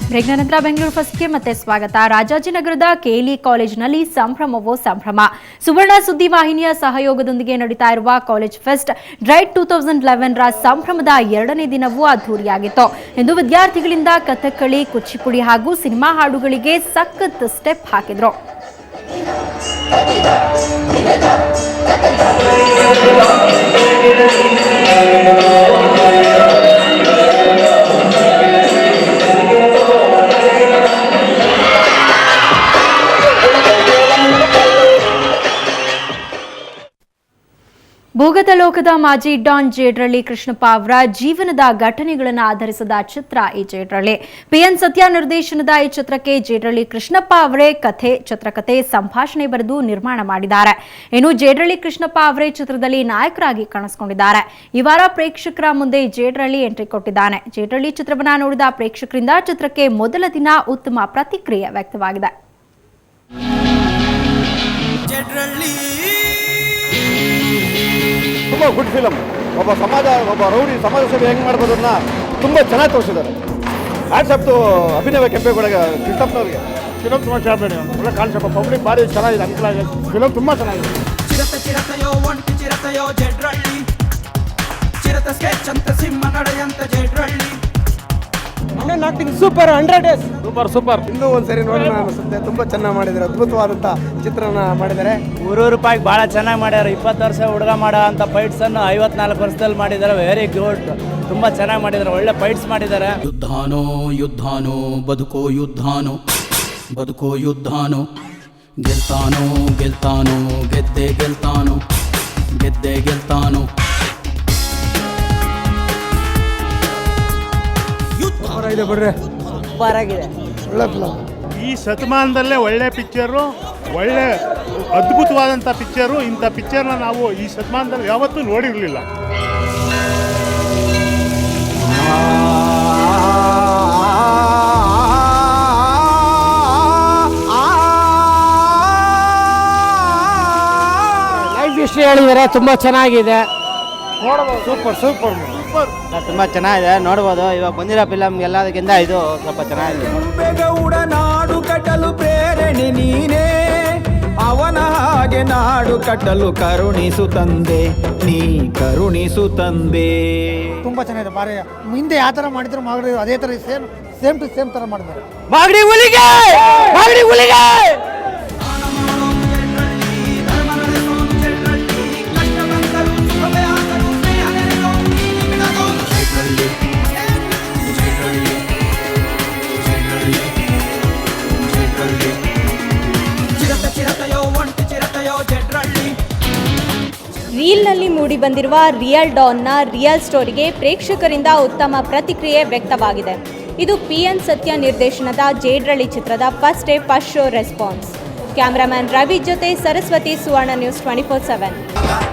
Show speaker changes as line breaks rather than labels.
ಬ್ರೇಕ್ನ ನಂತರ ಬೆಂಗಳೂರು ಫಸ್ಟ್ಗೆ ಮತ್ತೆ ಸ್ವಾಗತ. ರಾಜಾಜಿನಗರದ ಕೆಎಲ್ಇ ಕಾಲೇಜಿನಲ್ಲಿ ಸಂಭ್ರಮವೋ ಸಂಭ್ರಮ. ಸುವರ್ಣ ಸುದ್ದಿ ವಾಹಿನಿಯ ಸಹಯೋಗದೊಂದಿಗೆ ನಡೀತಾ ಇರುವ ಕಾಲೇಜ್ ಫೆಸ್ಟ್ ಡ್ರೈಡ್ 2011 ರ ಸಂಭ್ರಮದ 2ನೇ ದಿನವೂ ಅದ್ಧೂರಿಯಾಗಿತ್ತು. ಇಂದು ವಿದ್ಯಾರ್ಥಿಗಳಿಂದ ಕಥಕ್ಕಳಿ, ಕುಚಿಪುಡಿ ಹಾಗೂ ಸಿನಿಮಾ ಹಾಡುಗಳಿಗೆ ಸಖತ್ ಸ್ಟೆಪ್ ಹಾಕಿದ್ರು. ಭೂಗತ ಲೋಕದ ಮಾಜಿ ಡಾನ್ ಜೇಡ್ರಳ್ಳಿ ಕೃಷ್ಣಪ್ಪ ಅವರ ಜೀವನದ ಘಟನೆಗಳನ್ನು ಆಧರಿಸಿದ ಚಿತ್ರ ಈ ಜೇಡ್ರಳ್ಳಿ. ಪಿಎನ್ ಸತ್ಯ ನಿರ್ದೇಶನದ ಈ ಚಿತ್ರಕ್ಕೆ ಜೇಡ್ರಳ್ಳಿ ಕೃಷ್ಣಪ್ಪ ಅವರೇ ಕಥೆ, ಚಿತ್ರಕಥೆ, ಸಂಭಾಷಣೆ ಬರೆದು ನಿರ್ಮಾಣ ಮಾಡಿದ್ದಾರೆ. ಇನ್ನು ಜೇಡ್ರಳ್ಳಿ ಕೃಷ್ಣಪ್ಪ ಅವರೇ ಚಿತ್ರದಲ್ಲಿ ನಾಯಕರಾಗಿ ಕಾಣಿಸಿಕೊಂಡಿದ್ದಾರೆ. ಈ ವಾರ ಪ್ರೇಕ್ಷಕರ ಮುಂದೆ ಜೇಡ್ರಳ್ಳಿ ಎಂಟ್ರಿ ಕೊಟ್ಟಿದ್ದಾನೆ. ಜೇಡ್ರಳ್ಳಿ ಚಿತ್ರವನ್ನ ನೋಡಿದ ಪ್ರೇಕ್ಷಕರಿಂದ ಚಿತ್ರಕ್ಕೆ ಮೊದಲ ದಿನ ಉತ್ತಮ ಪ್ರತಿಕ್ರಿಯೆ ವ್ಯಕ್ತವಾಗಿದೆ.
ತುಂಬ ಗುಡ್ ಫಿಲಮ್. ಒಬ್ಬ ರೌಡಿ ಸಮಾಜ ಸೇವೆ ಹೆಂಗೆ ಮಾಡ್ಬೋದು ಅದನ್ನ ತುಂಬ ಚೆನ್ನಾಗಿ ತೋರಿಸಿದ್ದಾರೆ. ಕಾನ್ಸೆಪ್ಟು ಅಭಿನವ ಕೆಂಪೇಗೌಡ ಕೃಷ್ಣಪ್ಪನವ್ರಿಗೆ ಫಿಲಮ್ ತುಂಬ ಚೆನ್ನಾಗಿ ಒಳ್ಳೆ ಕಾನ್ಸೆಪ್ಟ್. ಪಬ್ಲಿಕ್ ಭಾರಿ ಚೆನ್ನಾಗಿದೆ, ಅನುಕೂಲ ಆಗಿದೆ. ಫಿಲಮ್ ತುಂಬ ಚೆನ್ನಾಗಿದೆ. ಚಿರತೆಯೋ ಒಂಟಿ ಚಿರತೆಯೋ ಜೇಡ್ರಳ್ಳಿ, ಚಿರತೆ ಸ್ಕೆಚ್ ಅಂತ ಸಿಂಹ ನಡೆಯಂತ ಜೇಡ್ರಳ್ಳಿ. Acting super, 100 days super. ಇನ್ನೂ ಒಂದ್ಸರಿ ನೋಡೋಣ ಅನಿಸುತ್ತೆ. ತುಂಬ ಚೆನ್ನಾಗಿ ಮಾಡಿದ್ದಾರೆ, ಅದ್ಭುತವಾದಂಥ ಚಿತ್ರನ ಮಾಡಿದ್ದಾರೆ.
₹100 ಭಾಳ ಚೆನ್ನಾಗಿ ಮಾಡ್ಯಾರ. 20 ವರ್ಷ ಹುಡುಗ ಮಾಡೋ ಅಂಥ ಫೈಟ್ಸ್ ಅನ್ನು 54 ವರ್ಷದಲ್ಲಿ ಮಾಡಿದ್ದಾರೆ. ವೆರಿ ಗುಡ್, ತುಂಬ ಚೆನ್ನಾಗಿ ಮಾಡಿದ್ದಾರೆ, ಒಳ್ಳೆ ಫೈಟ್ಸ್ ಮಾಡಿದ್ದಾರೆ.
ಯುದ್ಧಾನೋ ಯುದ್ಧಾನೋ ಬದುಕೋ ಯುದ್ಧಾನೋ ಬದುಕೋ ಯುದ್ಧಾನೋ, ಗೆಲ್ತಾನೋ ಗೆಲ್ತಾನೋ ಗೆದ್ದೆ ಗೆಲ್ತಾನೋ ಗೆದ್ದೆ ಗೆಲ್ತಾನೋ.
ಇದೆ ಬರ್ರೆ,
ಬರಾಗಿದೆ,
ಒಳ್ಳೆ ಫಿಲಮ್.
ಈ ಶತಮಾನದಲ್ಲೇ ಒಳ್ಳೆ ಪಿಕ್ಚರು, ಒಳ್ಳೆ ಅದ್ಭುತವಾದಂಥ ಪಿಕ್ಚರು. ಇಂಥ ಪಿಕ್ಚರ್ನ ನಾವು ಈ ಶತಮಾನದಲ್ಲಿ ಯಾವತ್ತೂ ನೋಡಿರಲಿಲ್ಲ.
ಲೈಫ್ ಹಿಸ್ಟ್ರಿ ಹೇಳಿದ್ದಾರೆ, ತುಂಬ ಚೆನ್ನಾಗಿದೆ.
ಸೂಪರ್
ತುಂಬ ಚೆನ್ನಾಗಿದೆ, ನೋಡ್ಬೋದು. ಇವಾಗ ಬಂದಿರೋ ಫಿಲಮ್ ಎಲ್ಲದಕ್ಕಿಂತ ಇದು ಸ್ವಲ್ಪ ಚೆನ್ನಾಗಿದೆ.
ಗೌಡ ನಾಡು ಕಟ್ಟಲು ಪ್ರೇರಣೆ ನೀನೇ, ಅವನ ಹಾಗೆ ನಾಡು ಕಟ್ಟಲು ಕರುಣಿಸು ತಂದೆ, ನೀ ಕರುಣಿಸು ತಂದೆ.
ತುಂಬ ಚೆನ್ನಾಗಿದೆ. ಬಾರಿ ಹಿಂದೆ ಯಾವ ಥರ ಮಾಡಿದ್ರು ಮಾಗಡಿ ಅದೇ ಥರ ಸೇಮ್ ಟು ಸೇಮ್ ಥರ ಮಾಡಿದ್ದಾರೆ.
ಮಾಗಡಿ ಹುಲಿಗೆ, ಮಾಗಡಿ ಹುಲಿಗೆ.
ರೀಲ್ನಲ್ಲಿ ಮೂಡಿಬಂದಿರುವ ರಿಯಲ್ ಡಾನ್ನ ರಿಯಲ್ ಸ್ಟೋರಿಗೆ ಪ್ರೇಕ್ಷಕರಿಂದ ಉತ್ತಮ ಪ್ರತಿಕ್ರಿಯೆ ವ್ಯಕ್ತವಾಗಿದೆ. ಇದು ಪಿಎನ್ ಸತ್ಯ ನಿರ್ದೇಶನದ ಜೇಡ್ರಳ್ಳಿ ಚಿತ್ರದ first show response. Cameraman Ravi ಜೊತೆ ಸರಸ್ವತಿ, ಸುವರ್ಣ ನ್ಯೂಸ್ 24/7.